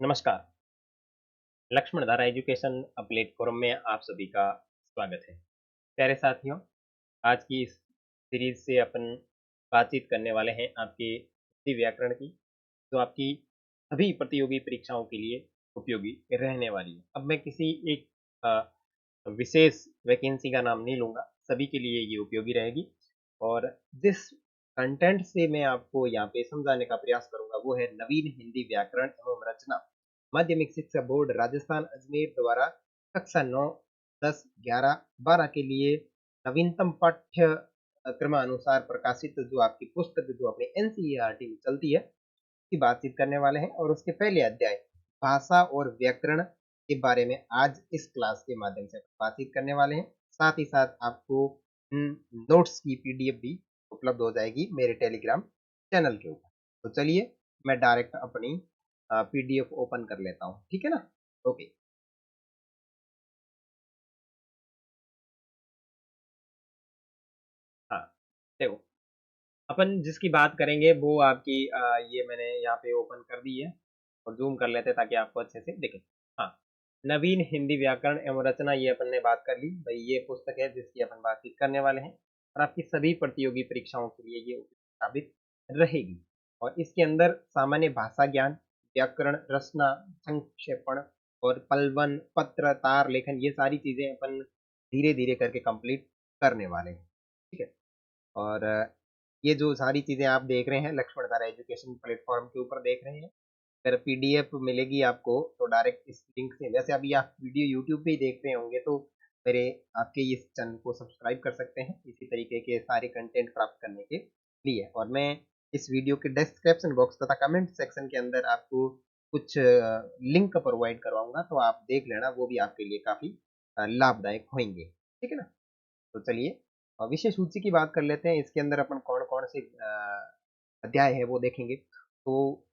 नमस्कार। लक्ष्मण धारा education platform में आप सभी का स्वागत है। प्यारे साथियों, आज की इस सीरीज से अपन बातचीत करने वाले हैं आपके हिंदी व्याकरण की, जो आपकी सभी प्रतियोगी परीक्षाओं के लिए उपयोगी रहने वाली है। अब मैं किसी एक विशेष वैकेंसी का नाम नहीं लूँगा, सभी के लिए ये उपयोगी रहेगी। और जिस कंटेंट से मैं आपको यहाँ पे समझाने का प्रयास करूँगा, वो है नवीन हिंदी व्याकरण एवं रचना। माध्यमिक शिक्षा बोर्ड राजस्थान अजमेर द्वारा कक्षा 9, 10, 11, 12 के लिए नवीनतम पाठ्य क्रमानुसार प्रकाशित जो आपकी पुस्तक जो अपनी एनसीईआरटी में चलती है, की बातचीत करने वाले हैं। और उसके पहले अध्याय भाषा और व्याकरण के बारे में आज इस क्लास के माध्यम से बातचीत करने वाले हैं। साथ ही साथ आपको नोट्स की पीडीएफ भी उपलब्ध हो जाएगी मेरे टेलीग्राम चैनल के ऊपर। तो चलिए मैं डायरेक्ट अपनी पीडीएफ ओपन कर लेता हूँ, ठीक है ना। ओके। हाँ, देखो, अपन जिसकी बात करेंगे वो आपकी ये मैंने यहाँ पे ओपन कर दी है और जूम कर लेते हैं ताकि आपको अच्छे से दिखे। हाँ, नवीन हिंदी व्याकरण एवं रचना, ये अपन ने बात कर ली भाई। ये पुस्तक है जिसकी अपन बातचीत करने वाले हैं और आपकी सभी प्रतियोगी परीक्षाओं के लिए ये उपयोगी साबित रहेगी। और इसके अंदर सामान्य भाषा ज्ञान, व्याकरण, रचना, संक्षेपण और पलवन, पत्र, तार लेखन, ये सारी चीजें अपन धीरे धीरे करके कंप्लीट करने वाले हैं, ठीक है। और ये जो सारी चीजें आप देख रहे हैं लक्ष्मण धारा एजुकेशन प्लेटफॉर्म के ऊपर देख रहे हैं। अगर पीडीएफ मिलेगी आपको तो डायरेक्ट इस लिंक से, वैसे अभी आप वीडियो यूट्यूब पे ही देख रहे होंगे तो मेरे आपके इस चैनल को सब्सक्राइब कर सकते हैं इसी तरीके के सारे कंटेंट प्राप्त करने के लिए। और मैं इस वीडियो के डिस्क्रिप्शन बॉक्स तथा कमेंट सेक्शन के अंदर आपको कुछ लिंक प्रोवाइड करवाऊंगा, तो आप देख लेना, वो भी आपके लिए काफी लाभदायक होंगे, ठीक है ना। तो चलिए विषय सूची की बात कर लेते हैं। इसके अंदर अपन कौन कौन से अध्याय है वो देखेंगे। तो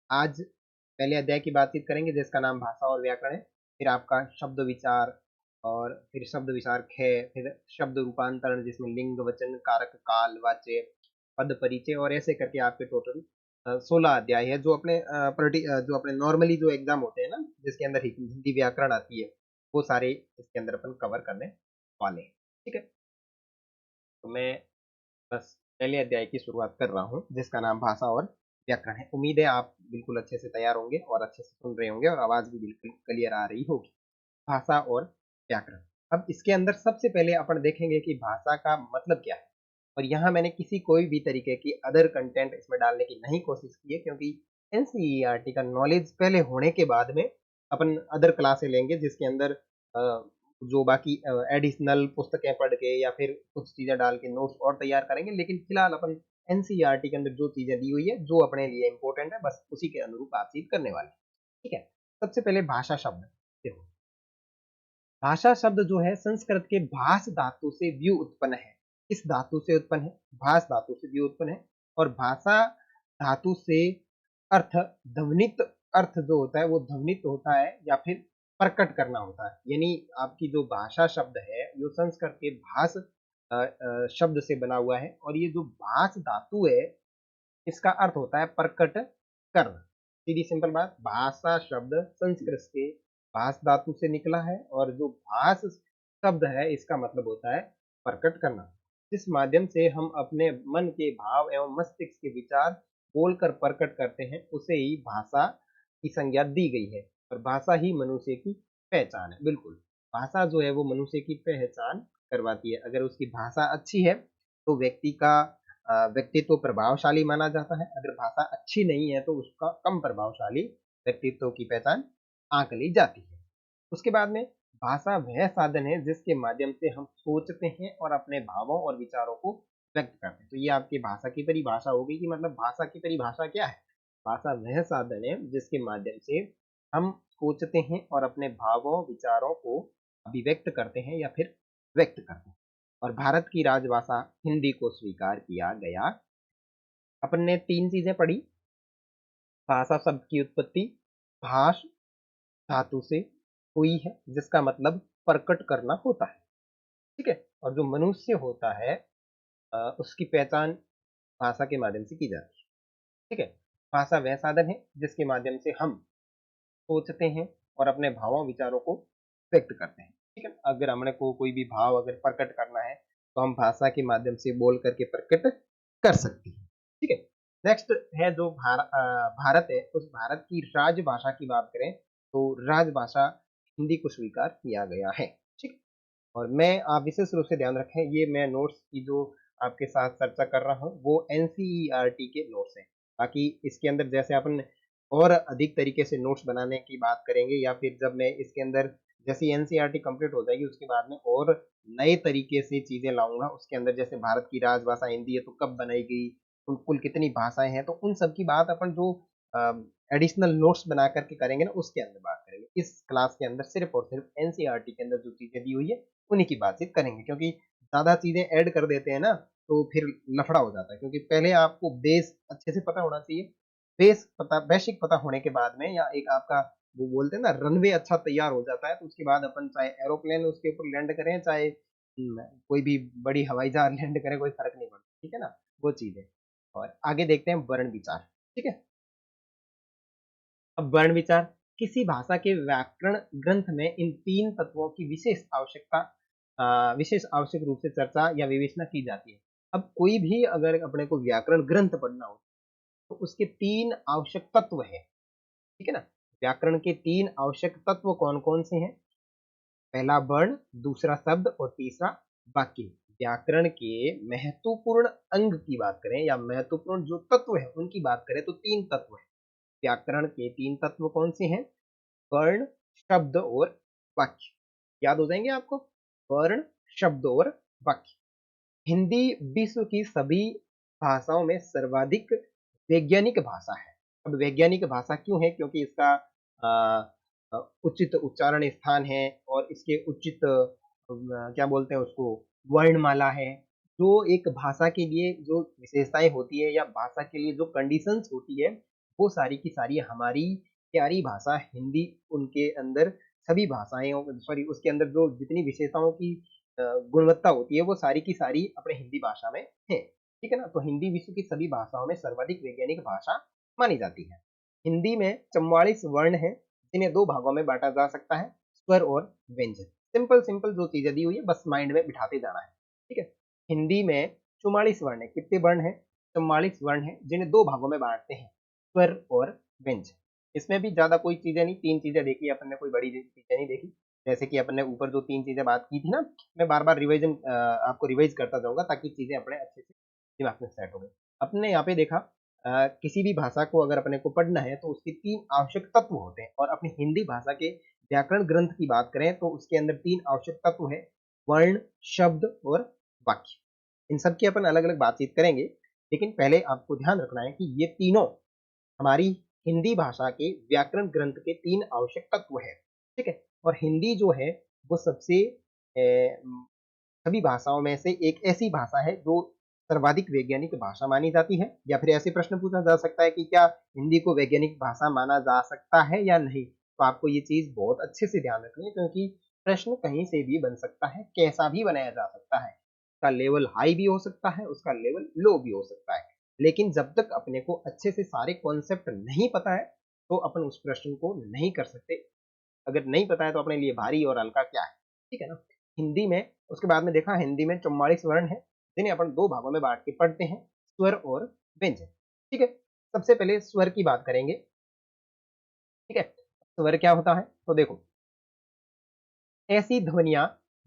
आज पहले अध्याय की बातचीत करेंगे जिसका नाम भाषा और व्याकरण है। फिर आपका शब्द विचार, और फिर शब्द विचार ख, फिर शब्द रूपांतरण जिसमें लिंग, वचन, कारक, काल, वाच्य, पद, परिचय, और ऐसे करके आपके टोटल 16 अध्याय है जो अपने जो अपने नॉर्मली जो एग्जाम होते हैं ना, जिसके अंदर हिंदी व्याकरण आती है, वो सारे इसके अंदर अपन कवर करने वाले हैं, ठीक है। तो मैं बस पहले अध्याय की शुरुआत कर रहा हूँ जिसका नाम भाषा और व्याकरण है। उम्मीद है आप बिल्कुल अच्छे से तैयार होंगे और अच्छे से सुन रहे होंगे और आवाज भी बिल्कुल क्लियर आ रही होगी। भाषा और व्याकरण। अब इसके अंदर सबसे पहले अपन देखेंगे कि भाषा का मतलब क्या है। और यहाँ मैंने किसी कोई भी तरीके की अदर कंटेंट इसमें डालने की नहीं कोशिश की है, क्योंकि एनसीईआरटी का नॉलेज पहले होने के बाद में अपन अदर क्लासे लेंगे जिसके अंदर जो बाकी एडिशनल पुस्तकें पढ़ के या फिर कुछ चीजें डाल के नोट्स और तैयार करेंगे। लेकिन फिलहाल अपन एनसीईआरटी के अंदर जो चीजें दी हुई है, जो अपने लिए इंपॉर्टेंट है, बस उसी के अनुरूप बातचीत करने वाले हैं, ठीक है। सबसे पहले भाषा शब्द देखो। भाषा शब्द जो है संस्कृत के भास धातु से व्युत्पन्न है। किस धातु से उत्पन्न है? भास धातु से व्युत्पन्न है। और भाषा धातु से अर्थ ध्वनित, अर्थ जो होता है वो ध्वनित होता है या फिर प्रकट करना होता है। यानी आपकी जो भाषा शब्द है वो संस्कृत के भास शब्द से बना हुआ है। और ये जो भास धातु है इसका अर्थ होता है प्रकट करना। सीधी सिंपल बात, भाषा शब्द संस्कृत के भास धातु से निकला है और जो भास शब्द है इसका मतलब होता है प्रकट करना। जिस माध्यम से हम अपने मन के भाव एवं मस्तिष्क के विचार बोलकर प्रकट करते हैं उसे ही भाषा की संज्ञा दी गई है। और भाषा ही मनुष्य की पहचान है। बिल्कुल, भाषा जो है वो मनुष्य की पहचान करवाती है। अगर उसकी भाषा अच्छी है तो व्यक्ति का व्यक्तित्व प्रभावशाली माना जाता है। अगर भाषा अच्छी नहीं है तो उसका कम प्रभावशाली व्यक्तित्व की पहचान आंक ली जाती है। उसके बाद में भाषा वह साधन है जिसके माध्यम से हम सोचते हैं और अपने भावों और विचारों को व्यक्त करते हैं। तो ये आपकी भाषा की परिभाषा होगी कि मतलब भाषा की परिभाषा क्या है। भाषा वह साधन है जिसके माध्यम से हम सोचते हैं और अपने भावों विचारों को अभिव्यक्त करते हैं या फिर व्यक्त करते हैं। और भारत की राजभाषा हिंदी को स्वीकार किया गया। अपन ने 3 चीजें पढ़ी। भाषा शब्द की उत्पत्ति भाष धातु से हुई है जिसका मतलब प्रकट करना होता है, ठीक है। और जो मनुष्य होता है उसकी पहचान भाषा के माध्यम से की जाती है, ठीक है। भाषा वह साधन है जिसके माध्यम से हम सोचते हैं और अपने भावों विचारों को व्यक्त करते हैं। ठीक है, अगर हमने को कोई भी भाव अगर प्रकट करना है तो हम भाषा के माध्यम से बोल करके प्रकट कर सकते हैं। ठीक है, नेक्स्ट है जो भारत है, उस भारत की राजभाषा की बात करें तो राजभाषा हिंदी को स्वीकार किया गया है। ठीक, और मैं आप विशेष रूप से ध्यान रखें, ये मैं नोट्स की जो आपके साथ चर्चा कर रहा हूँ वो एनसीईआरटी के नोट्स हैं। बाकी इसके अंदर जैसे अपन और अधिक तरीके से नोट्स बनाने की बात करेंगे या फिर जब मैं इसके अंदर जैसे एनसीईआरटी कंप्लीट हो जाएगी उसके बाद में और नए तरीके से चीजें लाऊंगा उसके अंदर, जैसे भारत की राजभाषा हिंदी है तो कब बनाई गई, कुल कितनी भाषाएं हैं, तो उन सब की बात अपन जो एडिशनल नोट्स बना करके करेंगे ना उसके अंदर बात करेंगे। इस क्लास के अंदर सिर्फ और सिर्फ एनसीईआरटी के अंदर जो चीजें दी हुई है उन्हीं की बातचीत करेंगे, क्योंकि ज्यादा चीजें ऐड कर देते हैं ना तो फिर लफड़ा हो जाता है। क्योंकि पहले आपको बेस अच्छे से पता होना चाहिए, बेस पता बेसिक पता होने के बाद में या एक आपका वो बोलते हैं ना रनवे अच्छा तैयार हो जाता है तो उसके बाद अपन चाहे एरोप्लेन उसके ऊपर लैंड करें चाहे कोई भी बड़ी हवाई जहाज लैंड करे कोई फर्क नहीं पड़ता। ठीक है ना, वो चीज है। और आगे देखते हैं वर्ण विचार। ठीक है, अब वर्ण विचार, किसी भाषा के व्याकरण ग्रंथ में इन तीन तत्वों की विशेष आवश्यक रूप से चर्चा या विवेचना की जाती है। अब कोई भी अगर अपने को व्याकरण ग्रंथ पढ़ना हो तो उसके तीन आवश्यक तत्व है। ठीक है ना, व्याकरण के तीन आवश्यक तत्व कौन कौन से हैं? पहला वर्ण, दूसरा शब्द और तीसरा वाक्य। व्याकरण के महत्वपूर्ण अंग की बात करें या महत्वपूर्ण जो तत्व है उनकी बात करें तो तीन तत्व है। व्याकरण के तीन तत्व कौन से हैं? वर्ण, शब्द और वाक्य। याद हो जाएंगे आपको, वर्ण, शब्द और वाक्य। हिंदी विश्व की सभी भाषाओं में सर्वाधिक वैज्ञानिक भाषा है। अब वैज्ञानिक भाषा क्यों है? क्योंकि इसका उचित उच्चारण स्थान है और इसके उचित क्या बोलते हैं उसको, वर्णमाला है। जो एक भाषा के लिए जो विशेषताएं होती है या भाषा के लिए जो कंडीशंस होती है वो सारी की सारी हमारी प्यारी भाषा हिंदी उनके अंदर सभी भाषाएं सॉरी उसके अंदर जो जितनी विशेषताओं की गुणवत्ता होती है वो सारी की सारी अपने हिंदी भाषा में है। ठीक है ना, तो हिंदी विश्व की सभी भाषाओं में सर्वाधिक वैज्ञानिक भाषा मानी जाती है। हिंदी में 44 वर्ण है जिन्हें दो भागों में बांटा जा सकता है, स्वर और व्यंजन। सिंपल सिंपल जो चीजें दी हुई है बस माइंड में बिठाते जाना है। ठीक है, हिंदी में 44 वर्ण है। कितने वर्ण है? 44 वर्ण है जिन्हें दो भागों में बांटते हैं, स्वर और व्यंजन। इसमें भी ज्यादा कोई चीजें नहीं, तीन चीजें देखी अपन ने, कोई बड़ी चीजें नहीं देखी। जैसे कि अपन ने ऊपर जो तीन चीजें बात की थी ना, मैं बार बार रिवाइजन आपको रिवाइज करता जाऊंगा ताकि चीजें अपने अच्छे से दिमाग में सेट हो गई। अपने यहाँ पे देखा किसी भी भाषा को अगर अपने को पढ़ना है तो उसके तीन आवश्यक तत्व होते हैं, और अपनी हिंदी भाषा के व्याकरण ग्रंथ की बात करें तो उसके अंदर तीन आवश्यक तत्व है, वर्ण, शब्द और वाक्य। इन सब की अपन अलग अलग बातचीत करेंगे, लेकिन पहले आपको ध्यान रखना है कि ये तीनों हमारी हिंदी भाषा के व्याकरण ग्रंथ के तीन आवश्यक तत्व है। ठीक है, और हिंदी जो है वो सबसे सभी भाषाओं में से एक ऐसी भाषा है जो सर्वाधिक वैज्ञानिक भाषा मानी जाती है। या फिर ऐसे प्रश्न पूछा जा सकता है कि क्या हिंदी को वैज्ञानिक भाषा माना जा सकता है या नहीं, तो आपको ये चीज बहुत अच्छे से ध्यान रखनी है, क्योंकि प्रश्न कहीं से भी बन सकता है, कैसा भी बनाया जा सकता है। उसका लेवल हाई भी हो सकता है, उसका लेवल लो भी हो सकता है, लेकिन जब तक अपने को अच्छे से सारे कॉन्सेप्ट नहीं पता है तो अपन उस प्रश्न को नहीं कर सकते। अगर नहीं पता है तो अपने लिए भारी और हल्का क्या है। ठीक है ना, हिंदी में उसके बाद में देखा हिंदी में 44 वर्ण है जिन्हें अपन दो भागों में बांट के पढ़ते हैं, स्वर और व्यंजन। ठीक है, सबसे पहले स्वर की बात करेंगे। ठीक है, स्वर क्या होता है तो देखो, ऐसी ध्वनियां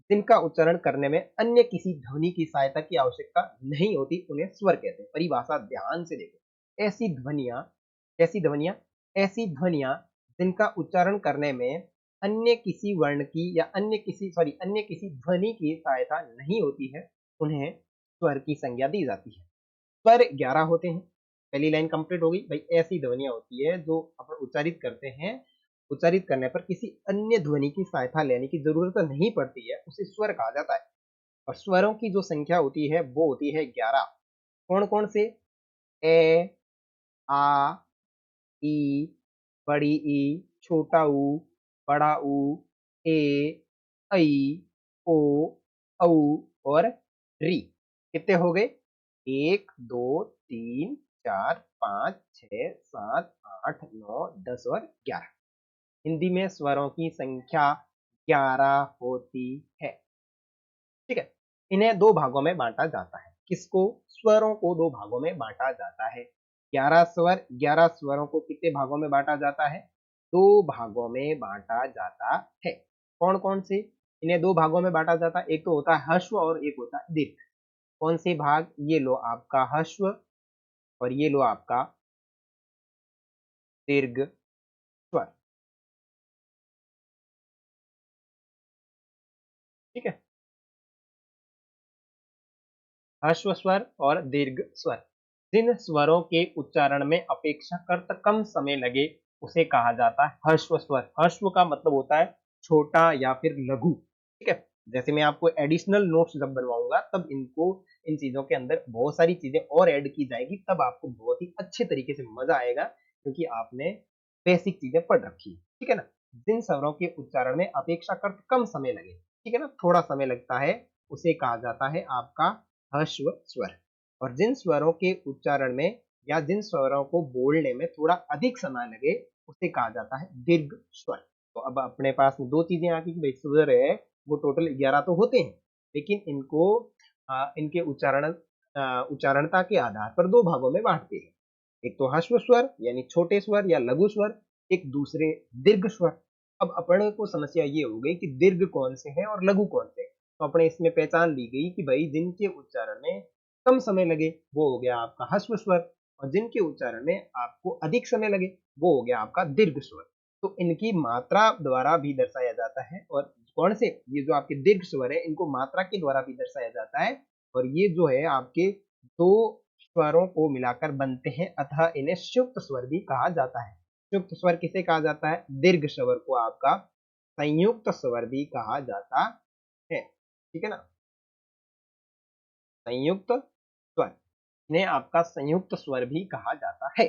जिनका उच्चारण करने में अन्य किसी ध्वनि की सहायता की आवश्यकता नहीं होती उन्हें स्वर कहते हैं। परिभाषा ध्यान से देखो, ऐसी ध्वनियां जिनका उच्चारण करने में अन्य किसी वर्ण की या अन्य किसी ध्वनि की सहायता नहीं होती है उन्हें स्वर की संज्ञा दी जाती है। स्वर 11 होते हैं। पहली लाइन कंप्लीट हो गई भाई, ऐसी ध्वनियां होती है जो अपन उच्चारित करते हैं, उच्चारित करने पर किसी अन्य ध्वनि की सहायता लेने की जरूरत नहीं पड़ती है, उसे स्वर कहा जाता है। और स्वरों की जो संख्या होती है वो होती है 11। कौन कौन से? ए, आ, ई, बड़ी ई, छोटा ऊ, बड़ा ऊ, ए, ऐ, ओ, औ और री। कितने हो गए? 1 2 3 4 5 6 7 8 9 10 और 11। हिंदी में स्वरों की संख्या 11 होती है। ठीक है, इन्हें दो भागों में बांटा जाता है। किसको? स्वरों को दो भागों में बांटा जाता है। 11 स्वर, 11 स्वरों को कितने भागों में बांटा जाता है? दो भागों में बांटा जाता है। कौन कौन से? इन्हें दो भागों में बांटा जाता है। एक तो होता है ह्रस्व और एक होता है दीर्घ। कौन से भाग? ये लो आपका ह्रस्व और ये लो आपका दीर्घ स्वर। ठीक है, ह्रस्व स्वर और दीर्घ स्वर। जिन स्वरों के उच्चारण में अपेक्षाकृत कम समय लगे उसे कहा जाता है ह्रस्व स्वर। ह्रस्व का मतलब होता है छोटा या फिर लघु। ठीक है, जैसे मैं आपको एडिशनल नोट्स जब बनवाऊंगा तब इनको इन चीजों के अंदर बहुत सारी चीजें और ऐड की जाएगी, तब आपको बहुत ही अच्छे तरीके से मजा आएगा, क्योंकि आपने बेसिक चीजें पढ़ रखी है। ठीक है ना। जिन स्वरों के उच्चारण में अपेक्षाकृत कम समय लगे, ठीक है ना, थोड़ा समय लगता है, उसे कहा जाता है आपका ह्रस्व स्वर। और जिन स्वरों के उच्चारण में या जिन स्वरों को बोलने में थोड़ा अधिक समय लगे उसे कहा जाता है दीर्घ स्वर। तो अब अपने पास में दो चीजें आ गई कि भाई स्वर है वो टोटल 11 तो होते हैं, लेकिन इनको इनके उच्चारणता के आधार पर दो भागों में बांटते हैं। एक तो ह्रस्व स्वर यानी छोटे स्वर या लघु स्वर, एक दूसरे दीर्घ स्वर। अब अपने को समस्या ये हो गई कि दीर्घ कौन से हैं और लघु कौन से हैं। तो अपने इसमें पहचान ली गई कि भाई जिनके उच्चारण में कम समय लगे वो हो गया आपका ह्रस्व स्वर, और जिनके उच्चारण में आपको अधिक समय लगे वो हो गया आपका दीर्घ स्वर। तो इनकी मात्रा द्वारा भी दर्शाया जाता है। और कौन से? ये जो आपके दीर्घ स्वर है इनको मात्रा के द्वारा भी दर्शाया जाता है। और ये जो है आपके दो स्वरों को मिलाकर बनते हैं, अतः इन्हें संयुक्त स्वर भी कहा जाता है। संयुक्त स्वर किसे कहा जाता है? दीर्घ स्वर को आपका संयुक्त स्वर भी कहा जाता है। ठीक है ना, संयुक्त स्वर, इन्हें आपका संयुक्त स्वर भी कहा जाता है।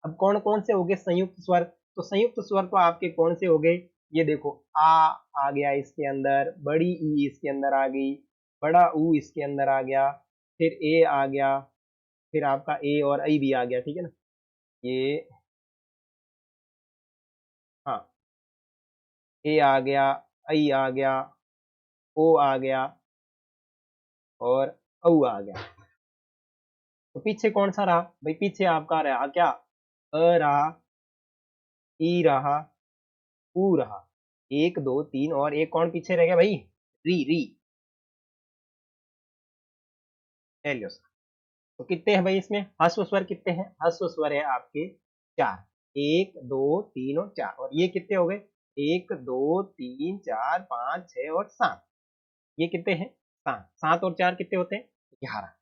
अब कौन कौन से हो गए संयुक्त स्वर? तो संयुक्त स्वर तो आपके कौन से हो गए? ये देखो, आ गया इसके अंदर, बड़ी ई इसके अंदर आ गई, बड़ा ऊ इसके अंदर आ गया, फिर ए आ गया, फिर आपका ए और आई भी आ गया। ठीक है ना, ये, हाँ, ए आ गया, आई आ गया, ओ आ गया और औ आ गया। तो पीछे कौन सा रहा भाई? पीछे आपका रहा क्या? अ रहा, ई रहा, ऊ रहा। एक दो तीन और एक कौन पीछे रह गया भाई? री री। लो सर। तो कितने हैं भाई इसमें ह्रस्व स्वर? कितने हैं ह्रस्व स्वर? है आपके चार। एक दो तीन और चार। और ये कितने हो गए? एक दो तीन चार पांच छह और सात। ये कितने हैं? सात। सात और चार कितने होते हैं? 11।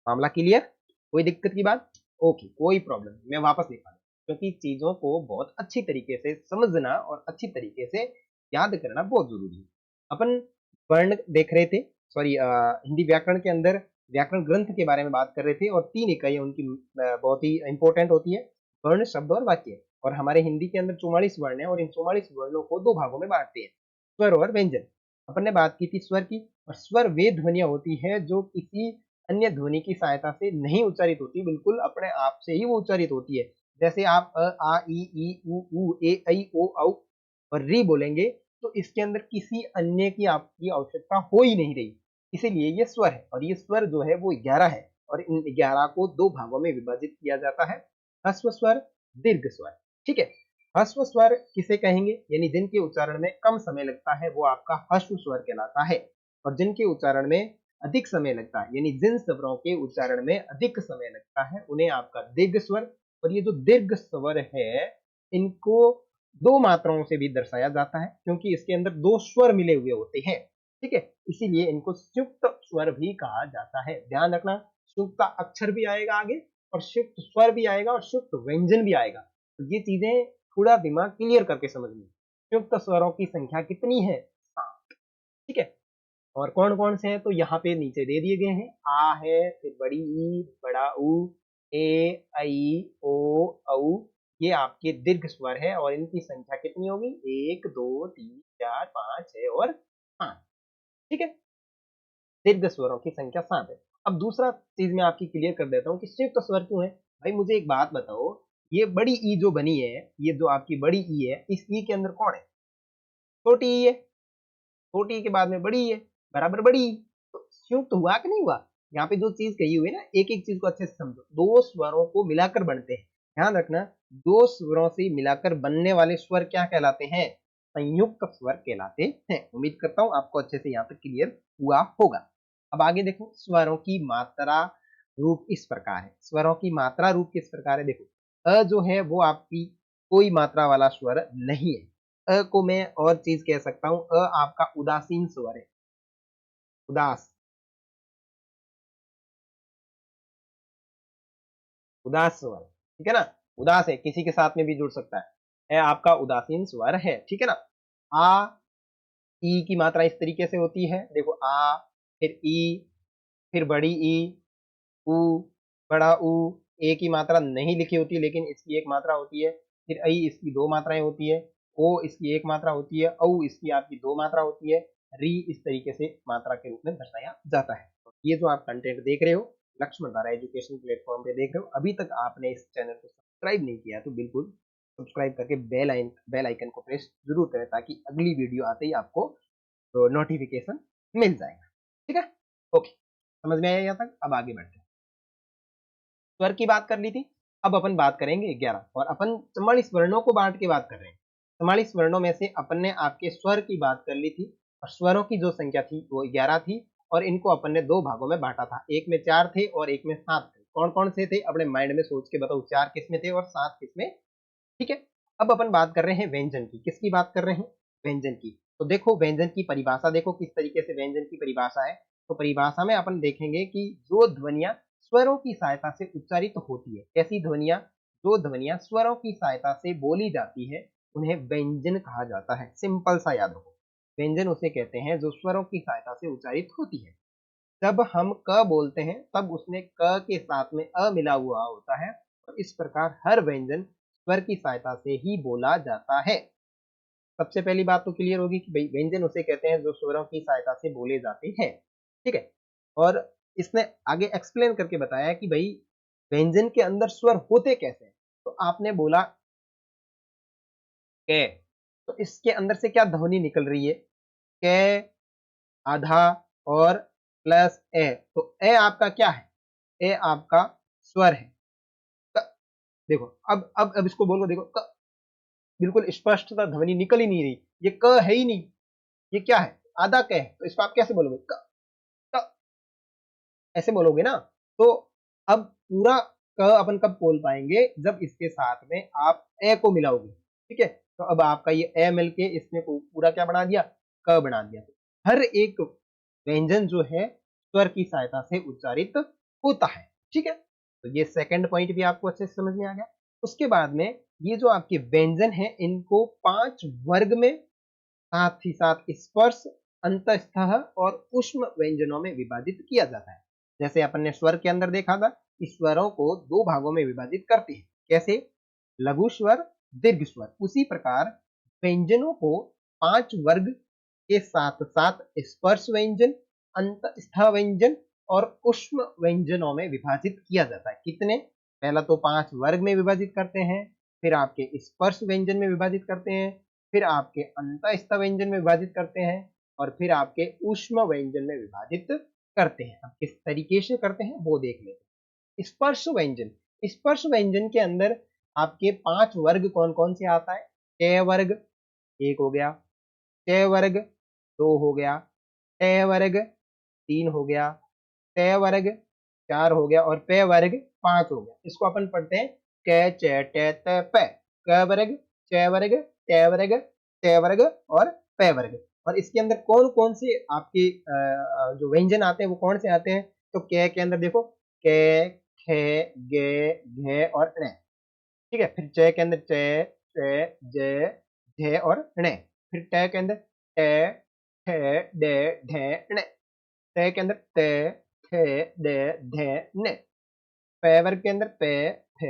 मामला क्लियर? कोई दिक्कत की बात? ओके, कोई प्रॉब्लम नहीं, मैं वापस लिखा दूं, क्योंकि चीजों को बहुत अच्छी तरीके से समझना और अच्छी तरीके से याद करना बहुत जरूरी है। अपन वर्ण देख रहे थे, सॉरी, हिंदी व्याकरण के अंदर व्याकरण ग्रंथ के बारे में बात कर रहे थे, और तीन इकाइयां उनकी बहुत ही इंपॉर्टेंट होती है, वर्ण, शब्द और वाक्य। और हमारे हिंदी के अंदर 44 वर्ण है, और इन 44 वर्णों को दो भागों में बांटते हैं, स्वर और व्यंजन। अपन ने बात की थी स्वर की, और स्वर वे ध्वनियां होती है जो किसी अन्य ध्वनि की सहायता से नहीं उच्चारित होती, बिल्कुल अपने आप से ही वो उच्चारित होती है। जैसे आप अ आ ई उ ए ऐ ओ औ और री बोलेंगे, तो इसके अंदर किसी अन्य की आपकी आवश्यकता हो ही नहीं रही, इसीलिए ये स्वर है। और ये स्वर जो है वो 11 है, और इन 11 को दो भागों में विभाजित किया जाता है, ह्रस्व स्वर, दीर्घ स्वर। ठीक है, ह्रस्व स्वर किसे कहेंगे? यानी जिनके उच्चारण में कम समय लगता है वो आपका ह्रस्व स्वर कहलाता है। और जिनके उच्चारण में अधिक समय लगता है, यानी जिन स्वरों के उच्चारण में अधिक समय लगता है, उन्हें आपका दीर्घ स्वर। और ये जो दीर्घ स्वर है इनको दो मात्राओं से भी दर्शाया जाता है, क्योंकि इसके अंदर दो स्वर मिले हुए होते हैं। ठीक है, इसीलिए इनको संयुक्त स्वर भी कहा जाता है। ध्यान रखना, संयुक्त का अक्षर भी आएगा आगे, और संयुक्त स्वर भी आएगा, और संयुक्त व्यंजन भी आएगा। तो ये चीजें थोड़ा दिमाग क्लियर करके समझनी। संयुक्त स्वरों की संख्या कितनी है? 7। ठीक है, और कौन कौन से हैं? तो यहाँ पे नीचे दे दिए गए हैं। आ है, फिर बड़ी ई, बड़ा ऊ, ए ऐ ओ औ, ये आपके दीर्घ स्वर है, और इनकी संख्या कितनी होगी? एक दो तीन चार पांच छह और 5। ठीक है, दीर्घ स्वरों की संख्या 7 है। अब दूसरा चीज मैं आपकी क्लियर कर देता हूँ कि संयुक्त स्वर क्यों है। भाई मुझे एक बात बताओ, ये बड़ी ई जो बनी है, ये जो आपकी बड़ी ई है, इस ई के अंदर कौन है? छोटी ई है। छोटी ई के बाद में बड़ी ई है, बराबर बड़ी ई। तो संयुक्त हुआ कि नहीं हुआ? यहाँ पे जो चीज कही हुई है ना, एक एक चीज को अच्छे से समझो। दो स्वरों को मिलाकर बनते हैं, ध्यान रखना, दो स्वरों से मिलाकर बनने वाले स्वर क्या कहलाते हैं? संयुक्त स्वर कहलाते हैं। उम्मीद करता हूं आपको अच्छे से यहाँ तक क्लियर हुआ होगा। अब आगे देखो, स्वरों की मात्रा रूप इस प्रकार है। स्वरों की मात्रा रूप किस प्रकार है? देखो, अ जो है वो आपकी कोई मात्रा वाला स्वर नहीं है। अ को मैं और चीज कह सकता हूं, अ आपका उदासीन स्वर है। उदास, उदास स्वर, ठीक है ना? उदास है, किसी के साथ में भी जुड़ सकता है आपका उदासीन स्वर है, ठीक है ना? आ, ई की मात्रा इस तरीके से होती है, देखो आ, फिर ई, फिर बड़ी ई, उ, बड़ा उ। ए की मात्रा नहीं लिखी होती, लेकिन इसकी एक मात्रा होती है। फिर ऐ, इसकी दो मात्राएं होती है। ओ इसकी एक मात्रा होती है। औ इसकी आपकी दो मात्रा होती है। री इस तरीके से मात्रा के रूप में दर्शाया जाता है। तो ये जो आप कंटेंट देख रहे हो, लक्ष्मण धारा एजुकेशन प्लेटफॉर्म पे देख रहे हो, अभी तक आपने इस चैनल को सब्सक्राइब नहीं किया तो बिल्कुल सब्सक्राइब करके बेल आइकन को प्रेस जरूर करें, ताकि अगली वीडियो आते ही आपको नोटिफिकेशन मिल जाएगा, ठीक है? ओके, समझ में आया यहाँ तक? अब आगे बढ़ते हैं। स्वर की बात कर ली थी, अब अपन बात करेंगे 11, और अपन 44 वर्णों को बांट के बात कर रहे हैं। 44 वर्णों में से अपन ने आपके स्वर की बात कर ली थी, और स्वरों की जो संख्या थी वो 11 थी, और इनको अपन ने दो भागों में बांटा था, एक में 4 थे और एक में 7 थे। कौन कौन से थे? अपने माइंड में सोच के बताओ, 4 किस में थे और 7 किस में? ठीक है। अब अपन बात कर रहे हैं व्यंजन की। किसकी बात कर रहे हैं? व्यंजन की। तो देखो, व्यंजन की परिभाषा देखो किस तरीके से व्यंजन की परिभाषा है। तो परिभाषा में अपन देखेंगे कि जो ध्वनियां स्वरों की सहायता से उच्चारित होती है, ऐसी ध्वनियां, जो ध्वनियां स्वरों की सहायता से बोली जाती है, उन्हें व्यंजन कहा जाता है। सिंपल सा याद रखो, व्यंजन उसे कहते हैं जो स्वरों की सहायता से उच्चारित होती है। जब हम क बोलते हैं तब उसमें क के साथ में अ मिला हुआ होता है, और इस प्रकार हर व्यंजन स्वर की सहायता से ही बोला जाता है। सबसे पहली बात तो क्लियर होगी कि भाई व्यंजन उसे कहते हैं जो स्वरों की सहायता से बोले जाते हैं, ठीक है? और इसने आगे एक्सप्लेन करके बताया कि भाई व्यंजन के अंदर स्वर होते कैसे हैं। तो आपने बोला क, तो इसके अंदर से क्या ध्वनि निकल रही है? क, आधा और प्लस ए। तो ए आपका क्या है? ए आपका स्वर है। देखो, अब इसको बोलो, देखो बिल्कुल स्पष्टता ध्वनि निकल ही नहीं रही, ये क है ही नहीं, ये क्या है? आधा क है। तो इसको आप कैसे बोलोगे? क, ऐसे बोलोगे ना। तो अब पूरा क अपन कब बोल पाएंगे? जब इसके साथ में आप ए को मिलाओगे, ठीक है? तो अब आपका ये ए मिलके इसने पूरा क्या बना दिया? क बना दिया। हर एक व्यंजन जो है स्वर की सहायता से उच्चारित होता है, ठीक है? तो ये सेकंड पॉइंट भी आपको अच्छे से समझ में आ गया। उसके बाद में ये जो आपके व्यंजन है, इनको 5 वर्ग में, साथ ही साथ स्पर्श, अंतस्थ और उष्म व्यंजनों में विभाजित किया जाता है। जैसे अपन ने स्वर के अंदर देखा था, इस स्वरों को दो भागों में विभाजित करते हैं। कैसे? लघु स्वर, दीर्घ स्वर। उसी प्रकार व्यंजनों को 5 वर्ग के साथ साथ स्पर्श व्यंजन, अंतस्थ व्यंजन और उष्म व्यंजनों में विभाजित किया जाता है। कितने? पहला तो 5 वर्ग में विभाजित करते हैं, फिर आपके स्पर्श व्यंजन में विभाजित करते हैं, फिर आपके अंतस्थ व्यंजन में विभाजित करते हैं, और फिर आपके उष्म व्यंजन में विभाजित करते हैं। अब किस तरीके से करते हैं वो देख लेते हैं। स्पर्श व्यंजन, स्पर्श व्यंजन के अंदर आपके 5 वर्ग कौन कौन से आता है? ट वर्ग एक हो गया, ट वर्ग दो हो गया, ट वर्ग तीन हो गया, ट वर्ग चार हो गया, और प वर्ग 5 हो गया। इसको अपन पढ़ते हैं क च ट त प। क वर्ग, च वर्ग, ट वर्ग, ट वर्ग और प वर्ग। और इसके अंदर कौन कौन से आपके जो व्यंजन आते हैं वो कौन से आते हैं? तो क के अंदर देखो क, ख, ग, घ और ण, ठीक है? फिर च के अंदर च, च, ज, झ और ण। फिर ट के अंदर ट, ठ, ड, ढ, ण। त के अंदर त, थ, द, ध, न। प वर्ग के अंदर प, फ,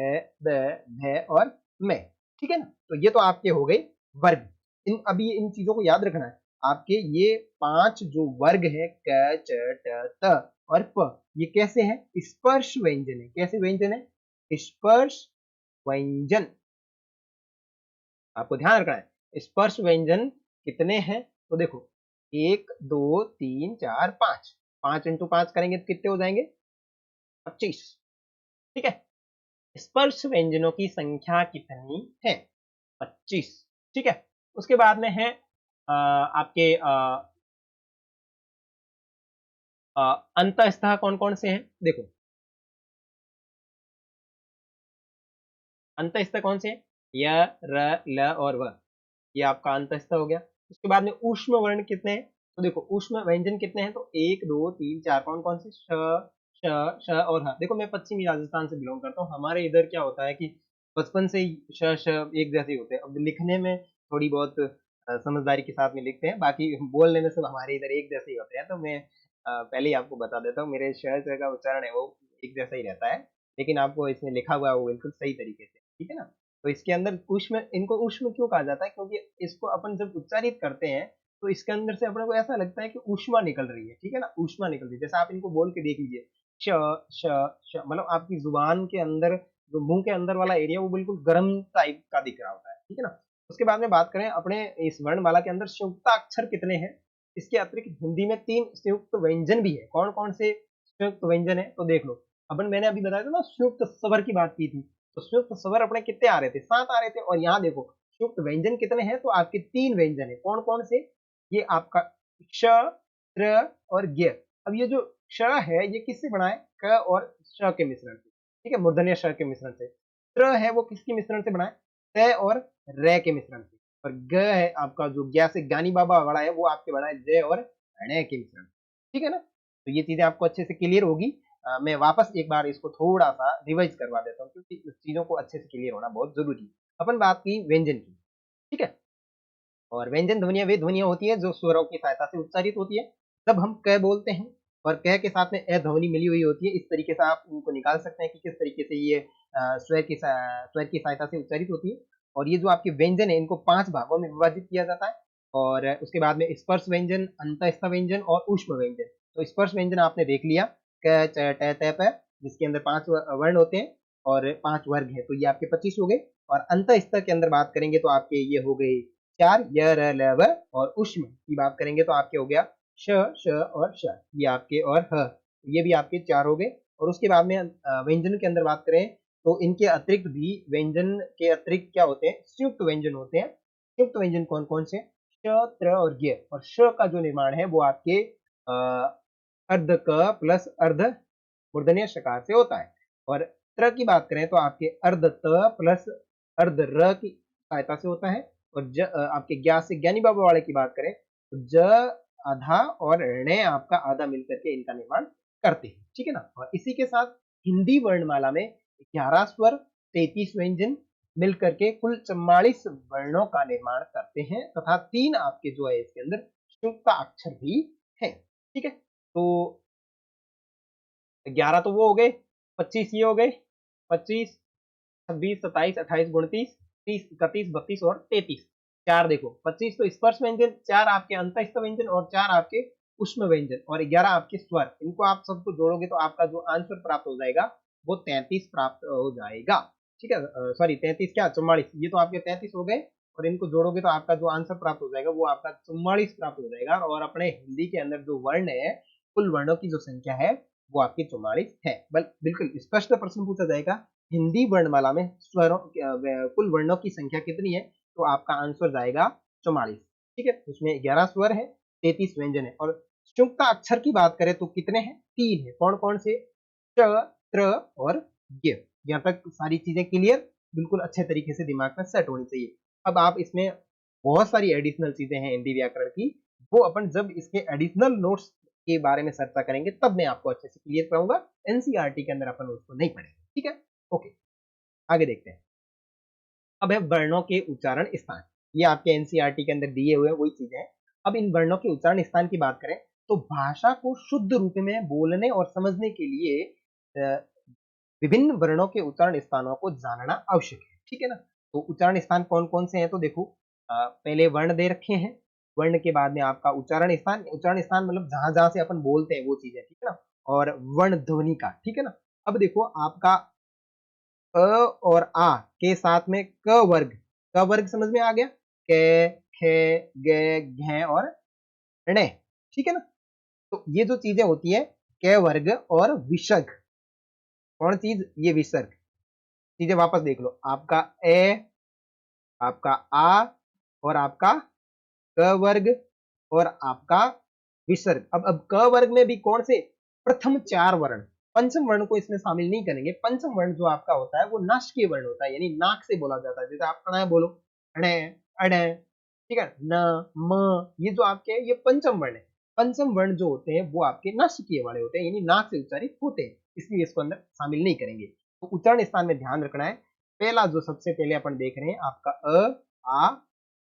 ब, भ और म, ठीक है ना? तो ये तो आपके हो गए वर्ग। इन अभी इन चीजों को याद रखना है। आपके ये 5 जो वर्ग है, क, च, ट, त और प, ये कैसे है? स्पर्श व्यंजन है। कैसे व्यंजन है? स्पर्श व्यंजन आपको ध्यान रखना है। स्पर्श व्यंजन कितने हैं तो देखो 1 2 3 4 5, 5 इंटू 5 करेंगे तो कितने हो जाएंगे 25। ठीक है, स्पर्श व्यंजनों की संख्या कितनी है 25। ठीक है, उसके बाद में है आपके अंतःस्थ कौन कौन से हैं देखो, अंतःस्थ कौन से हैं य र ल और व, ये आपका अंतःस्थ हो गया। उसके बाद में ऊष्म वर्ण कितने हैं तो देखो ऊष्म व्यंजन कितने हैं तो 1 2 3 4 कौन कौन से श श श और ह। देखो मैं पश्चिमी राजस्थान से बिलोंग करता हूँ, हमारे इधर क्या होता है कि बचपन से ही श श एक जैसे होते हैं। अब लिखने में थोड़ी बहुत समझदारी के साथ में लिखते हैं, बाकी बोलने में सब हमारे इधर एक जैसे ही होते हैं। तो मैं पहले ही आपको बता देता हूँ, मेरे श श का उच्चारण है वो एक जैसा ही रहता है, लेकिन आपको इसमें लिखा हुआ है वो बिल्कुल सही तरीके से। ठीक है ना, तो इसके अंदर ऊष्म, इनको ऊष्म क्यों कहा जाता है क्योंकि इसको अपन जब उच्चारित करते हैं तो इसके अंदर से अपने को ऐसा लगता है कि ऊष्मा निकल रही है। ठीक है ना, ऊष्मा निकल रही है। जैसे आप इनको बोल के देख लीजिए श श श, मतलब आपकी जुबान के अंदर जो मुंह के अंदर वाला एरिया वो बिल्कुल गर्म टाइप का दिख रहा होता है। ठीक है ना, उसके बाद में बात करें अपने इस वर्णमाला के अंदर संयुक्ताक्षर कितने हैं। इसके अतिरिक्त हिंदी में 3 संयुक्त व्यंजन भी है। कौन कौन से संयुक्त व्यंजन है तो देख लो, अपन मैंने अभी बताया था ना संयुक्त स्वर की बात की थी, तो संयुक्त स्वर अपने कितने आ रहे थे 7 आ रहे थे। और यहाँ देखो संयुक्त व्यंजन कितने हैं तो आपके 3 व्यंजन है। कौन कौन से, ये आपका क्ष त्र और ज्ञ। अब ये जो क्ष है ये किससे बना है क और श के मिश्रण से। ठीक है, मूर्धन्य श के मिश्रण से। त्र है वो किसके मिश्रण से बना है त और र के मिश्रण से। और ग है आपका जो ज्ञा से ज्ञानी बाबा बड़ा है वो आपके बना है ज और ण के मिश्रण। ठीक है ना, तो ये चीजें आपको अच्छे से क्लियर होगी। मैं वापस एक बार इसको थोड़ा सा रिवाइज करवा देता हूँ क्योंकि चीजों को अच्छे से क्लियर होना बहुत जरूरी है। अपन बात की व्यंजन की। ठीक है, और व्यंजन ध्वनियां वे ध्वनियां होती है जो स्वरों की सहायता से उच्चारित होती है। जब हम क बोलते हैं और क के साथ में अ ध्वनि मिली हुई होती है, इस तरीके से आप उनको निकाल सकते हैं कि किस तरीके से ये स्वर की सहायता से उच्चारित होती है। और ये जो आपके व्यंजन है इनको 5 भागों में विभाजित किया जाता है। और उसके बाद में स्पर्श व्यंजन, अंतःस्थ व्यंजन और ऊष्म व्यंजन। तो स्पर्श व्यंजन आपने देख लिया क च ट त प, जिसके अंदर 5 वर्ण होते हैं और 5 वर्ग है, तो ये आपके 25 हो गए। और अंतःस्थ के अंदर बात करेंगे तो आपके ये हो गए 4 य र ल व। और ऊष्म की बात करेंगे तो आपके हो गया श श और श, ये आपके और ह, ये भी आपके 4 हो गए। और उसके बाद में व्यंजन के अंदर बात करें तो इनके अतिरिक्त भी व्यंजन के अतिरिक्त क्या होते हैं संयुक्त व्यंजन होते हैं। संयुक्त व्यंजन कौन कौन से श त्र और ज्ञ। और श का जो निर्माण है वो आपके अर्ध क प्लस अर्ध मूर्धन्य शकार से होता है। और त्र की बात करें तो आपके अर्ध त प्लस अर्ध र की सहायता से होता है। और आपके ज्ञा से ज्ञानी बाबा वाले की बात करें तो ज आधा और ण आपका आधा मिलकर के इनका निर्माण करते हैं। ठीक है ना, और इसी के साथ हिंदी वर्णमाला में 11 स्वर 33 व्यंजन मिलकर के कुल 44 वर्णों का निर्माण करते हैं तथा 3 आपके जो है इसके अंदर संयुक्त अक्षर भी है। ठीक है, तो 11 तो वो हो गए, 25 ये हो गए, 25 26 27 28 29 30 31 32 और 33। 4 देखो 25 तो स्पर्श व्यंजन, 4 आपके अंतःस्थ व्यंजन और 4 आपके ऊष्म व्यंजन और 11 आपके स्वर। इनको आप सबको जोड़ोगे तो आपका जो आंसर प्राप्त हो जाएगा वो 33 प्राप्त हो जाएगा। ठीक है, सॉरी 33 क्या 44, ये तो आपके 33 हो गए और इनको जोड़ोगे तो आपका जो आंसर प्राप्त हो जाएगा वो आपका 44 प्राप्त हो जाएगा। और अपने हिंदी के अंदर जो वर्ण है कुल वर्णों की जो संख्या है वो आपकी 44 है। बिल्कुल स्पष्ट प्रश्न पूछा जाएगा हिंदी वर्णमाला में स्वरों कुल वर्णों की संख्या कितनी है तो आपका आंसर जाएगा 44। ठीक है, उसमें 11 स्वर है 33 व्यंजन है। और संयुक्त अक्षर की बात करें तो कितने हैं 3 है। कौन कौन से च त्र और ज्ञ। यहाँ तक सारी चीजें क्लियर, बिल्कुल अच्छे तरीके से दिमाग में सेट होनी चाहिए। अब आप इसमें बहुत सारी एडिशनल चीजें हैं हिंदी व्याकरण की, वो अपन जब इसके एडिशनल नोट्स के बारे में चर्चा करेंगे तब मैं आपको अच्छे से क्लियर कराऊंगा। एनसीईआरटी के अंदर अपन उसको नहीं पढ़ेंगे। ठीक है, ओके आगे देखते हैं। अब है वर्णों के उच्चारण स्थान, ये आपके एनसीईआरटी के अंदर दिए हुए वही चीजें हैं। अब इन वर्णों के उच्चारण स्थान की बात करें तो भाषा को शुद्ध रूप में बोलने और समझने के लिए विभिन्न वर्णों के उच्चारण स्थानों को जानना आवश्यक है। ठीक है ना, तो उच्चारण स्थान कौन कौन से हैं तो देखो पहले वर्ण दे रखे हैं, वर्ण के बाद में आपका उच्चारण स्थान। उच्चारण स्थान मतलब जहां जहां से अपन बोलते हैं वो चीज है। ठीक है ना, और वर्ण ध्वनि का। ठीक है ना, अब देखो आपका अ और आ के साथ में क वर्ग समझ में आ गया, के, खे, गे, घे और णे, ठीक है ना। तो ये जो चीजें होती है के वर्ग और विसर्ग, कौन चीज, ये विसर्ग चीजें वापस देख लो, आपका ए, आपका आ और आपका क वर्ग और आपका विसर्ग। अब क वर्ग में भी कौन से, प्रथम 4 वर्ण, पंचम वर्ण को इसमें शामिल नहीं करेंगे। पंचम वर्ण जो आपका होता है वो नासिकीय वर्ण होता है, यानी नाक से बोला जाता है। जैसे आप अणे बोलो, अणे, अणे, ठीक है, न, म, ये जो आपके ये पंचम वर्ण है। पंचम वर्ण जो होते हैं वो आपके नासिकीय वाले होते हैं, यानी नाक से उच्चारित होते हैं, इसलिए इसको अंदर शामिल नहीं करेंगे। तो उच्चारण स्थान में ध्यान रखना है। पहला जो सबसे पहले अपन देख रहे हैं आपका आ,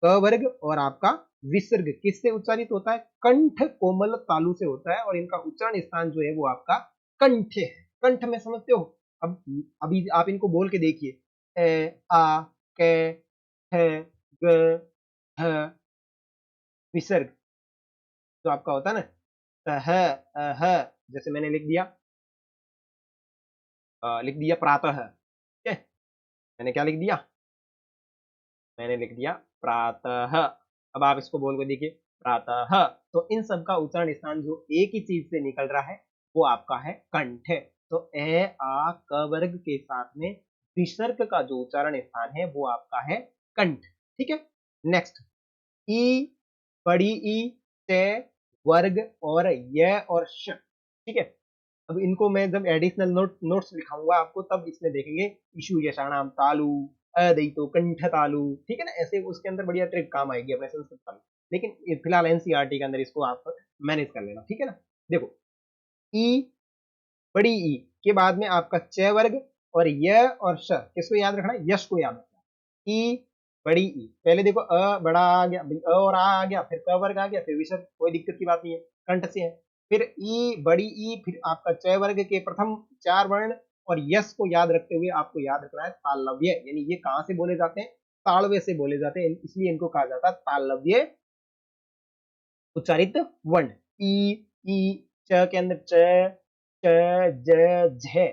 क वर्ग और आपका विसर्ग किससे उच्चारित होता है, कंठ कोमल तालु से होता है, और इनका उच्चारण स्थान जो है वो आपका कंठ है। कंठ में समझते हो। अब अभी आप इनको बोल के देखिए, ए, आ, के, हे, ग, ह, विसर्ग जो आपका होता है ना, तह, अह, जैसे मैंने लिख दिया प्रातः, ठीक है, मैंने क्या लिख दिया, मैंने लिख दिया प्रातः। अब आप इसको बोल के देखिए, प्रातः। तो इन सब का उच्चारण स्थान जो एक ही चीज से निकल रहा है वो आपका है कंठ। तो ए, आ, क वर्ग के साथ में विसर्ग का जो उच्चारण स्थान है वो आपका है कंठ, ठीक है। नेक्स्ट, ई, बड़ी ई, ते, वर्ग और य और श, ठीक है। अब इनको मैं जब एडिशनल नोट्स लिखाऊंगा आपको, तब इसमें देखेंगे इशु यशाणाम तालु, अदयितो कंठ तालु, ठीक है ना। ऐसे उसके अंदर बढ़िया ट्रिक काम आएगी अपने संस्कृत तालु। लेकिन फिलहाल एनसीईआरटी के अंदर इसको आप मैनेज कर लेना, ठीक है ना। देखो, ई, बड़ी ई के बाद में आपका च वर्ग और य और श, किसको याद रखना है, यश को याद रखना है। ई, बड़ी ई, पहले देखो अ बड़ा आ गया, अ और आ गया, फिर क वर्ग आ गया, फिर विसर्ग, कोई दिक्कत की बात नहीं है, कंठ से है। फिर ई, बड़ी ई, फिर आपका च वर्ग के प्रथम 4 वर्ण और यश को याद रखते हुए आपको याद रखना है तालव्य, यानी ये कहां से बोले जाते हैं, तालव्य से बोले जाते हैं, इसलिए इनको कहा जाता है तालव्य उच्चारित वर्ण। ई, ई, च के अंदर च, च, ज, झ,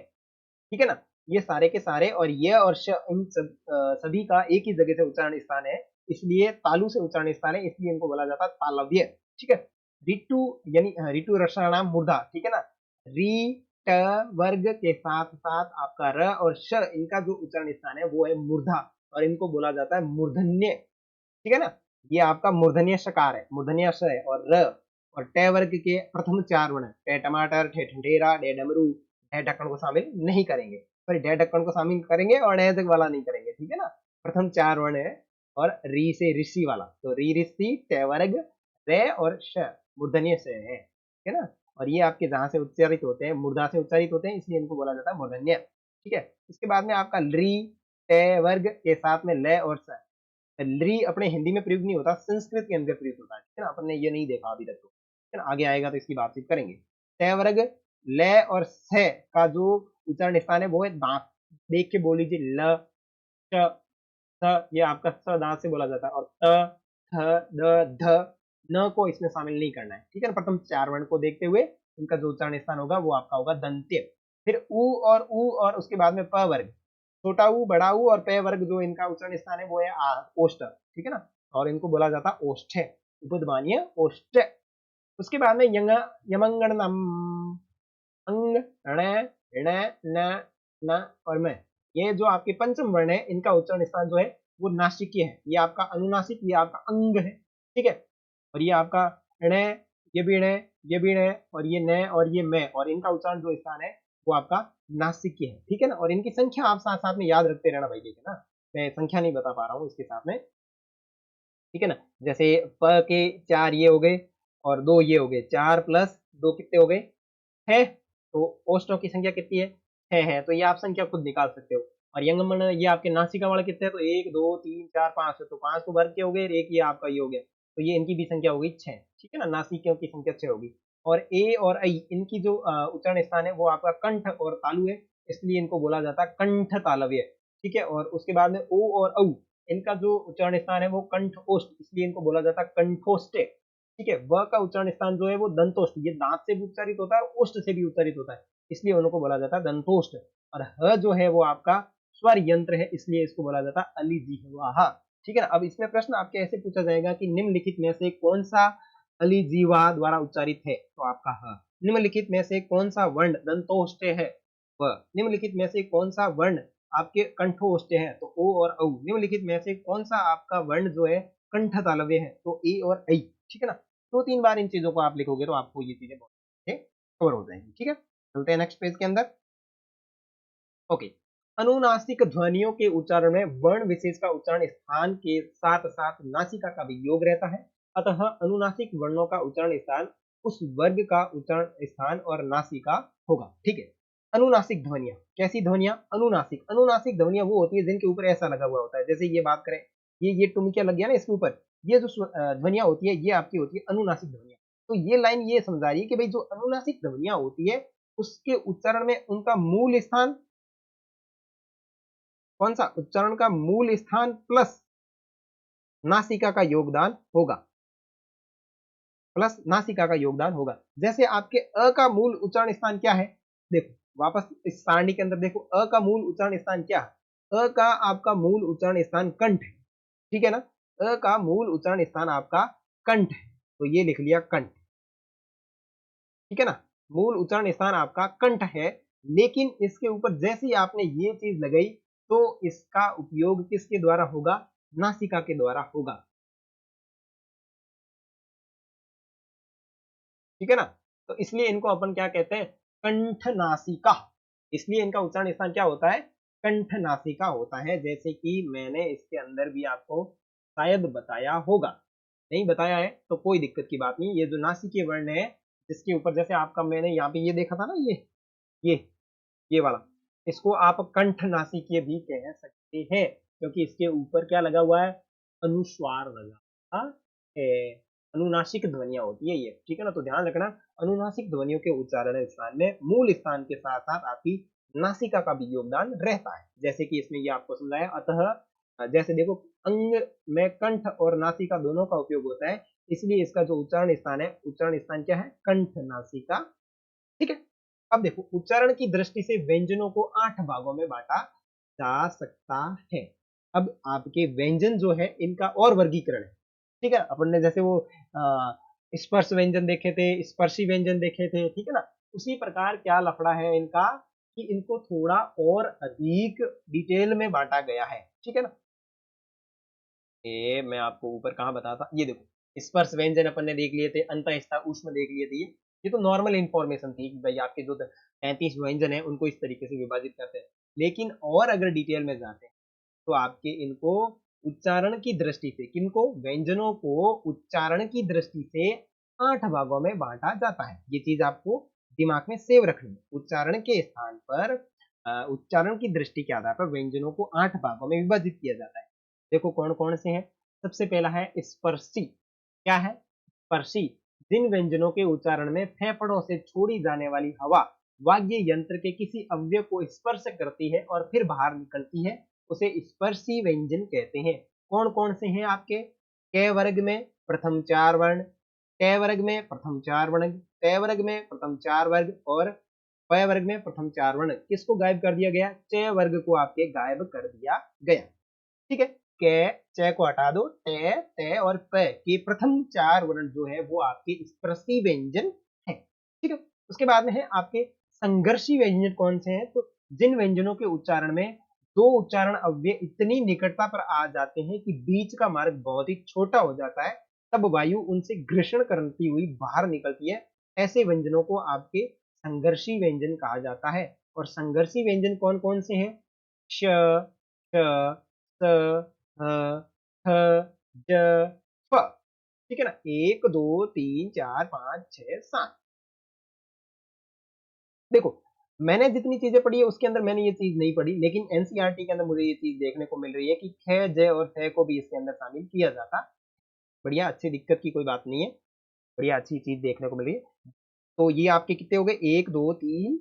ठीक है ना। ये सारे के सारे और ये और श, इन सभी का एक ही जगह से उच्चारण स्थान है, इसलिए तालु से उच्चारण स्थान है, इसलिए इनको बोला जाता है तालव्य, ठीक है। ऋतु यानी ऋतु रसायनाम मूर्धा, ठीक है ना। री, ट वर्ग के साथ साथ आपका र और श, इनका जो उच्चारण स्थान है वो है मूर्धा, और इनको बोला जाता है मूर्धन्य, ठीक है ना। ये आपका मूर्धन्य शकार है, मूर्धन्य श है, और र और ट वर्ग के प्रथम 4 वर्ण, टे टमाटर, ठे ठंडेरा, डे डमरू, डे ढक्कन को शामिल नहीं करेंगे, पर डे ढक्कन को शामिल करेंगे और डे तक वाला नहीं करेंगे, ठीक है ना। प्रथम 4 वर्ण है, और री से ऋषि वाला, तो री ऋषि, टे वर्ग, रे और श मूर्धन्य से है, ठीक है ना। और ये आपके जहां से उच्चारित होते हैं, मूर्धा से उच्चारित होते हैं, इसलिए इनको बोला जाता है मूर्धन्य, ठीक है। इसके बाद में आपका ली, टे वर्ग के साथ में ल और स। ली अपने हिंदी में प्रयुक्त नहीं होता, संस्कृत के अंदर प्रयुक्त होता है, ठीक है ना। अपन ने ये नहीं देखा अभी तक, तो ठीक है ना, आगे आएगा तो इसकी बातचीत करेंगे। ट वर्ग, ल और स का जो उच्चारण स्थान है वो है दांत, देख के बोल लीजिए, ल, च, स, ये आपका स दांत से बोला जाता है, और त, थ, द, ध, न को इसमें शामिल नहीं करना है, ठीक है ना। प्रथम 4 वर्ण को देखते हुए इनका जो उच्चारण स्थान होगा वो आपका होगा दंत्य। फिर उ और उसके बाद में प वर्ग, छोटा ऊ, बड़ा ऊ और पे वर्ग जो इनका उच्चारण स्थान है वो है ओष्ठ, ठीक है ना, और इनको बोला जाता है ओष्ठ, उपध्मानीय ओष्ठ। उसके बाद में यंग, यमंगणनम, अंग, ण, ण, न, न और म, ये जो आपके पंचम वर्ण है इनका उच्चारण स्थान जो है वो नासिकीय है, ये आपका अनुनासिक, ये आपका अंग है, ठीक है। और ये आपका ण, ये भी ण, ये भी ण, और ये न और ये मैं, और इनका उच्चारण जो स्थान है वो आपका नासिकीय है, ठीक है ना। और इनकी संख्या आप साथ साथ में याद रखते रहना भाई, ठीक है ना, मैं संख्या नहीं बता पा रहा हूँ इसके साथ में, ठीक है ना। जैसे प के 4 ये हो गए और 2 ये हो गए, 4 प्लस 2 कितने हो गए, 6। तो ओष्ठों की संख्या कितनी है, 6 है, तो ये आप संख्या खुद निकाल सकते हो। और यंगमण ये आपके नासिका वाले कितने हैं, तो 1 2 3 4 5, तो 5 तो वर्ग के हो गए, एक ये आपका ये हो गया, तो ये इनकी भी संख्या हो गई 6, ठीक है ना, नासिकियों की संख्या 6 होगी। और ए और आई, इनकी जो उच्चारण स्थान है वो आपका कंठ और तालु है, इसलिए इनको बोला जाता है कंठ तालव्य, ठीक है। और उसके बाद में ओ और औ, इनका जो उच्चारण स्थान है वो कंठ ओष्ठ, इसलिए इनको बोला जाता है कंठोष्ठ, ठीक है। व का उच्चारण स्थान जो है वो दंतोष्ठ, ये दांत से भी उच्चारित होता है और ओष्ठ से भी उच्चारित होता है, इसलिए उनको बोला जाता है दंतोष्ठ। और ह जो है वो आपका स्वर यंत्र है, इसलिए इसको बोला जाता है अलिजीह्वा। ठीक है ना। अब इसमें प्रश्न आपके ऐसे पूछा जाएगा कि निम्नलिखित में से कौन सा अलिजीह्वा द्वारा उच्चारित है, तो आपका ह। निम्नलिखित में से कौन सा वर्ण दंतोष्ठ्य है, व। निम्नलिखित में से कौन सा वर्ण आपके कंठोष्ठ्य है, तो ओ और औ। निम्नलिखित में से कौन सा आपका वर्ण जो है कंठ तालव्य है, तो ए और ऐ। ठीक है ना। 2-3 बार इन चीजों को आप लिखोगे तो आपको ये चीजें बहुत अच्छे कवर हो जाएंगी। ठीक है, चलते हैं नेक्स्ट पेज के अंदर। ओके, अनुनासिक ध्वनियों के उच्चारण में वर्ण विशेष का उच्चारण स्थान के साथ साथ नासिका का भी योग रहता है। अतः अनुनासिक वर्णों का उच्चारण स्थान उस वर्ग का उच्चारण स्थान और नासिका होगा। ठीक है। अनुनासिक ध्वनियां, कैसी ध्वनियां? अनुनासिक, अनुनासिक ध्वनियां वो होती है जिनके ऊपर ऐसा लगा हुआ होता है। जैसे ये बात करें, ये टुमकिया लग गया ना इसके ऊपर, ये जो ध्वनियां होती है ये आपकी होती है अनुनासिक ध्वनियां। तो ये लाइन ये समझा रही है कि भाई जो अनुनासिक ध्वनियां होती है उसके उच्चारण में उनका मूल स्थान, कौन सा? उच्चारण का मूल स्थान प्लस नासिका का योगदान होगा, प्लस नासिका का योगदान होगा। जैसे आपके अ का मूल उच्चारण स्थान क्या है? देखो वापस इस सारणी के अंदर देखो, अ का मूल उच्चारण स्थान क्या है? अ का आपका मूल उच्चारण स्थान कंठ है। ठीक है ना। अ का मूल उच्चारण स्थान आपका कंठ है, तो ये लिख लिया कंठ। ठीक है ना। मूल उच्चारण स्थान आपका कंठ है, लेकिन इसके ऊपर जैसे ही आपने ये चीज लगाई तो इसका उपयोग किसके द्वारा होगा? नासिका के द्वारा होगा। ठीक है ना। तो इसलिए इनको अपन क्या कहते हैं? कंठ नासिका। इसलिए इनका उच्चारण स्थान क्या होता है? कंठ नासिका होता है। जैसे कि मैंने इसके अंदर भी आपको शायद बताया होगा, नहीं बताया है तो कोई दिक्कत की बात नहीं। ये जो नासिकीय वर्ण है जिसके ऊपर, जैसे आपका मैंने यहाँ पे ये देखा था ना, ये ये वाला, इसको आप कंठ नासिकीय भी कह सकते हैं, क्योंकि इसके ऊपर क्या लगा हुआ है? अनुस्वार लगा है। अनुनासिक ध्वनियां होती है ये। ठीक है ना। तो ध्यान रखना, अनुनासिक ध्वनियों के उच्चारण स्थान में मूल स्थान के साथ साथ आपकी नासिका का भी योगदान रहता है। जैसे कि इसमें ये आपको समझाया। अतः जैसे देखो, अंग में कंठ और नासिका दोनों का उपयोग होता है, इसलिए इसका जो उच्चारण स्थान है, उच्चारण स्थान क्या है? कंठ नासिका। ठीक है। अब देखो, उच्चारण की दृष्टि से व्यंजनों को 8 भागों में बांटा जा सकता है। अब आपके व्यंजन जो है इनका और वर्गीकरण है। ठीक है। अपन ने जैसे वो स्पर्श व्यंजन देखे थे, स्पर्शी व्यंजन देखे थे, ठीक है ना। उसी प्रकार क्या लफड़ा है इनका कि इनको थोड़ा और अधिक डिटेल में बांटा गया है। ठीक है ना। ये मैं आपको ऊपर कहाँ बताया था, ये देखो स्पर्श व्यंजन अपन ने देख लिए थे, अंतःस्था ऊष्म देख लिए थे। ये तो नॉर्मल इंफॉर्मेशन थी कि भाई आपके जो 33 व्यंजन है उनको इस तरीके से विभाजित करते हैं। लेकिन और अगर डिटेल में जाते हैं तो आपके इनको उच्चारण की दृष्टि से, किनको? व्यंजनों को उच्चारण की दृष्टि से 8 भागों में बांटा जाता है। ये चीज आपको दिमाग में सेव रखनी है। उच्चारण के स्थान पर उच्चारण की दृष्टि के आधार पर व्यंजनों को 8 भागों में विभाजित किया जाता है। देखो कौन कौन से हैं। सबसे पहला है स्पर्शी। क्या है? स्पर्शी, जिन व्यंजनों के उच्चारण में फेफड़ों से छोड़ी जाने वाली हवा वाग्य यंत्र के किसी अवयव को स्पर्श करती है और फिर बाहर निकलती है, उसे स्पर्शी व्यंजन कहते हैं। कौन कौन से हैं आपके? क वर्ग में प्रथम 4 वर्ण, ट वर्ग में प्रथम 4 वर्ण, ट वर्ग में प्रथम 4 वर्ग और प वर्ग में प्रथम 4 वर्ण। किसको गायब कर दिया गया? च वर्ग को आपके गायब कर दिया गया। ठीक है। क, च को हटा दो, टे, ते और प के प्रथम 4 वर्ण जो है वो आपके स्पर्शी व्यंजन है। ठीक है। उसके बाद में है आपके संघर्षी व्यंजन। कौन से हैं? तो जिन व्यंजनों के उच्चारण में दो उच्चारण अव्यय इतनी निकटता पर आ जाते हैं कि बीच का मार्ग बहुत ही छोटा हो जाता है, तब वायु उनसे घर्षण करती हुई बाहर निकलती है, ऐसे व्यंजनों को आपके संघर्षी व्यंजन कहा जाता है। और संघर्षी व्यंजन कौन कौन से हैं? श, श, स, ह, ह, ज, फ। ठीक है ना। 1 2 3 4 5 6 7। देखो मैंने जितनी चीजें पढ़ी है उसके अंदर मैंने ये चीज नहीं पढ़ी, लेकिन एनसीईआरटी के अंदर मुझे ये चीज देखने को मिल रही है कि ख, ज और थ को भी इसके अंदर शामिल किया जाता। बढ़िया, अच्छी, दिक्कत की कोई बात नहीं है। बढ़िया, अच्छी चीज देखने को मिल रही है। तो ये आपके कितने हो गए? 1 2 3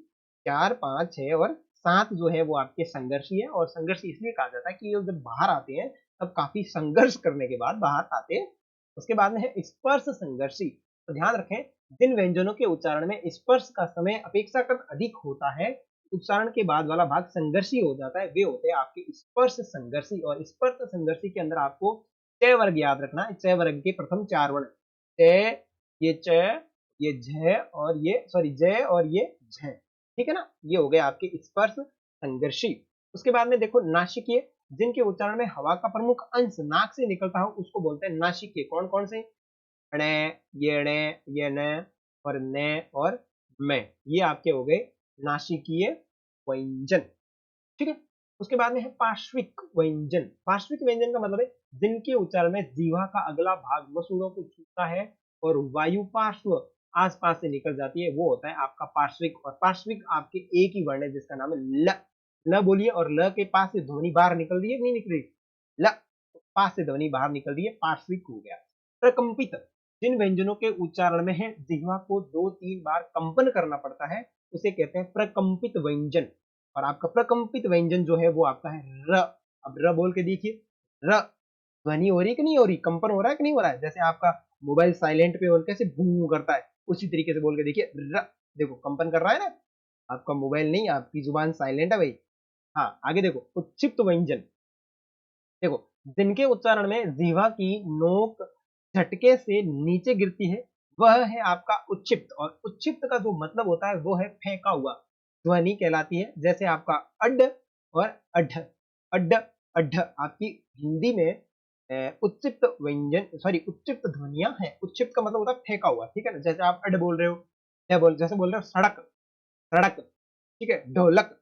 4 5 6 और 7 जो है वो आपके संघर्षी है। और संघर्ष इसलिए कहा जाता है कि ये जब बाहर आते हैं तब काफी संघर्ष करने के बाद बाहर आते हैं। उसके बाद में है स्पर्श संघर्षी। तो ध्यान रखें, जिन व्यंजनों के उच्चारण में स्पर्श का समय अपेक्षाकृत अधिक होता है उच्चारण के बाद वाला भाग संघर्षी हो जाता है, वे होते हैं आपके स्पर्श संघर्षी। और स्पर्श संघर्षी के अंदर आपको च वर्ग याद रखना है। च वर्ग के प्रथम 4 वर्ण च, ये च, ये झ और ये सॉरी ज और ये झ, ठीक है ना। ये हो गए आपके स्पर्श संघर्षी। उसके बाद में देखो नासिकीय, जिनके उच्चारण में हवा का प्रमुख अंश नाक से निकलता हो उसको बोलते हैं नासिकीय। कौन कौन से? ण, ये ण, ये न और न और मैं, ये आपके हो गए नासिकीय व्यंजन, ठीक है। उसके बाद में है पार्श्विक व्यंजन। पार्श्विक व्यंजन का मतलब है जिनके उच्चारण में जीवा का अगला भाग मसूड़ों को छूता है और वायु पार्श्व आसपास से निकल जाती है, वो होता है आपका पार्श्विक। और पार्श्विक आपके एक ही वर्ण है जिसका नाम है ल। ल बोलिए, और ल के पास से ध्वनि बाहर निकल रही है नहीं निकल रही? ल पास से ध्वनि बाहर निकल रही है, पार्श्विक हो गया। प्रकंपित, जिन व्यंजनों के उच्चारण में है जिह्वा को 2-3 बार कंपन करना पड़ता है उसे कहते हैं प्रकंपित व्यंजन। और आपका प्रकंपित व्यंजन जो है वो आपका है र। अब र बोल के देखिए, र ध्वनि हो रही कि नहीं हो रही, कंपन हो रहा है कि नहीं हो रहा है? जैसे आपका मोबाइल साइलेंट पे और कैसे भू करता है, उसी तरीके से बोल के देखिए र, देखो कंपन कर रहा है ना। आपका मोबाइल नहीं, आपकी जुबान साइलेंट है भाई। हाँ आगे देखो उच्चिप्त व्यंजन, देखो जिनके उच्चारण में जीवा की नोक झटके से नीचे गिरती है वह है आपका उच्चिप्त। और उच्चिप्त का जो मतलब होता है वो है फेंका हुआ ध्वनि कहलाती है। जैसे आपका अड और अढ, अड अढ आपकी हिंदी में उच्चिप्त व्यंजन सॉरी उच्चिप्त ध्वनियां हैं। उच्चिप्त का मतलब होता है फेंका हुआ, ठीक है ना। जैसे आप अड बोल रहे हो, जैसे बोल रहे हो सड़क, सड़क, ठीक है, ढोलक,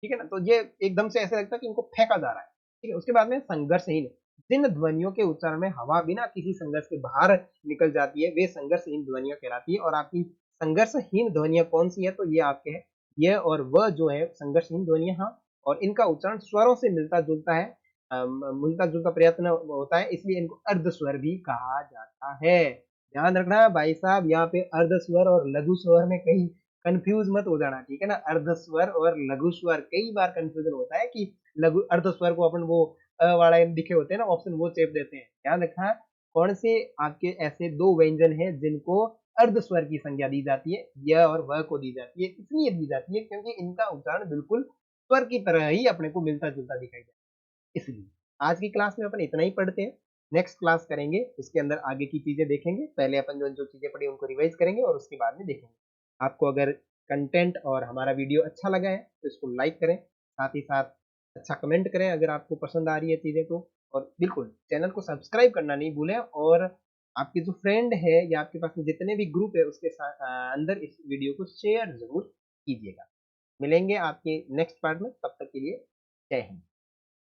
ठीक है ना। तो ये एकदम से ऐसे लगता है कि इनको फेंका जा रहा है, ठीक है। उसके बाद में संघर्षहीन, जिन ध्वनियों के उच्चारण में हवा बिना किसी संघर्ष के बाहर निकल जाती है वे संघर्षहीन ध्वनियां कहलाती है। और आपकी संघर्षहीन ध्वनियां कौन सी है? तो ये आपके है ये और वह जो है संघर्षहीन ध्वनियां, हाँ। और इनका उच्चारण स्वरों से मिलता जुलता है, मिलता जुलता प्रयत्न होता है, इसलिए इनको अर्ध स्वर भी कहा जाता है। ध्यान रखना भाई साहब, यहाँ पे अर्ध स्वर और लघु स्वर में कहीं कंफ्यूज मत हो जाना, ठीक है ना। अर्ध स्वर और लघु स्वर, कई बार कंफ्यूजन होता है कि लघु अर्ध स्वर को अपन वो वाला दिखे होते हैं ना ऑप्शन, वो चेप देते हैं। ध्यान रखना कौन से आपके ऐसे दो व्यंजन हैं जिनको अर्ध स्वर की संज्ञा दी जाती है, य और व को दी जाती है। इसलिए दी जाती है क्योंकि इनका उच्चारण बिल्कुल स्वर की तरह ही अपने को मिलता जुलता दिखाई देता है। इसलिए आज की क्लास में अपन इतना ही पढ़ते हैं, नेक्स्ट क्लास करेंगे उसके अंदर आगे की चीजें देखेंगे। पहले अपन जो जो चीजें पढ़ी उनको रिवाइज करेंगे और उसके बाद में देखेंगे। आपको अगर कंटेंट और हमारा वीडियो अच्छा लगा है तो इसको लाइक करें, साथ ही साथ अच्छा कमेंट करें अगर आपको पसंद आ रही है चीजें तो। और बिल्कुल चैनल को सब्सक्राइब करना नहीं भूलें, और आपके जो फ्रेंड है या आपके पास में जितने भी ग्रुप है उसके साथ अंदर इस वीडियो को शेयर जरूर कीजिएगा। मिलेंगे आपके नेक्स्ट पार्ट में, तब तक के लिए जय हिंद।